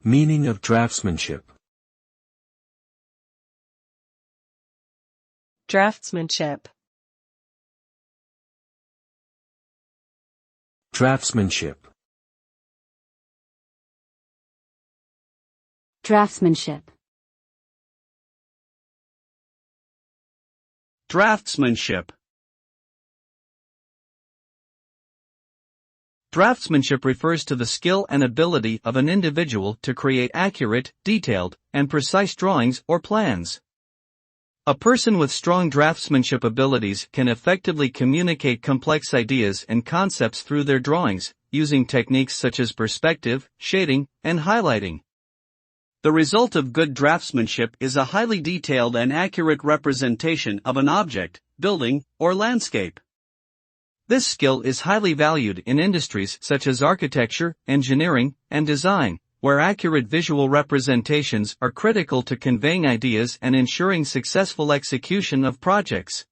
Meaning of draftsmanship. Draftsmanship. Draftsmanship. Draftsmanship. Draftsmanship. Draftsmanship refers to the skill and ability of an individual to create accurate, detailed, and precise drawings or plans. A person with strong draftsmanship abilities can effectively communicate complex ideas and concepts through their drawings, using techniques such as perspective, shading, and highlighting. The result of good draftsmanship is a highly detailed and accurate representation of an object, building, or landscape. This skill is highly valued in industries such as architecture, engineering, and design, where accurate visual representations are critical to conveying ideas and ensuring successful execution of projects.